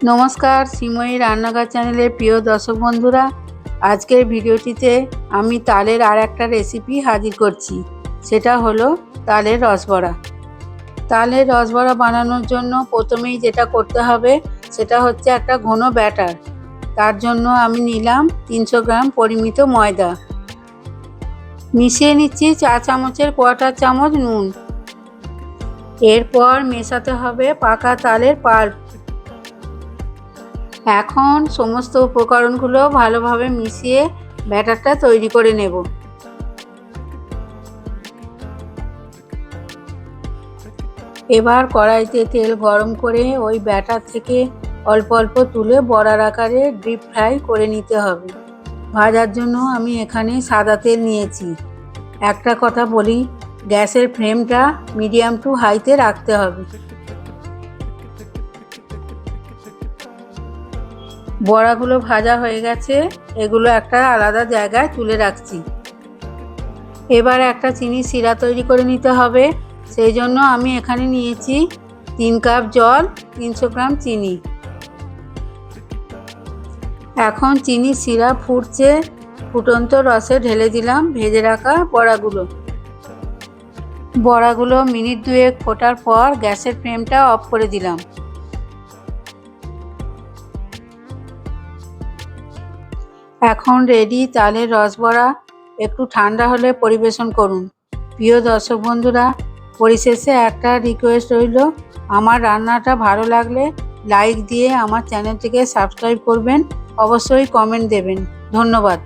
নমস্কার, শ্রীময়ী রান্নাঘর চ্যানেলের প্রিয় দর্শক বন্ধুরা, আজকের ভিডিওটিতে আমি তালের আর একটা রেসিপি হাজির করছি। সেটা হলো তালের রসবড়া। তালের রসবড়া বানানোর জন্য প্রথমেই যেটা করতে হবে সেটা হচ্ছে একটা ঘন ব্যাটার। তার জন্য আমি নিলাম 300 গ্রাম পরিমিত ময়দা, মিশিয়ে নিচ্ছি 4 চামচের কোয়ার্টার চামচ নুন। এরপর মেশাতে হবে পাকা তালের পাল্প। এখন সমস্ত উপকরণগুলো ভালোভাবে মিশিয়ে ব্যাটারটা তৈরি করে নেব। এবার কড়াইতে তেল গরম করে ওই ব্যাটার থেকে অল্প অল্প তুলে বড়ার আকারে ডিপ ফ্রাই করে নিতে হবে। ভাজার জন্য আমি এখানে সাদা তেল নিয়েছি। একটা কথা বলি, গ্যাসের ফ্লেমটা মিডিয়াম টু হাইতে রাখতে হবে। বড়াগুলো ভাজা হয়ে গেছে, এগুলো একটা আলাদা জায়গায় তুলে রাখছি। এবার একটা চিনি শিরা তৈরি করে নিতে হবে। সেই জন্য আমি এখানে নিয়েছি 3 কাপ জল, 300 গ্রাম চিনি। এখন চিনি শিরা ফুটছে, ফুটন্ত রসে ঢেলে দিলাম ভেজে রাখা বড়াগুলো মিনিট 2 ফোটার পর গ্যাসের ফ্লেমটা অফ করে দিলাম। এখন রেডি তালের রসবড়া। একটু ঠান্ডা হলে পরিবেশন করুন। প্রিয় দর্শক বন্ধুরা, পরিশেষে একটা রিকোয়েস্ট রইল, আমার রান্নাটা ভালো লাগলে লাইক দিয়ে আমার চ্যানেলটিকে সাবস্ক্রাইব করবেন, অবশ্যই কমেন্ট দেবেন। ধন্যবাদ।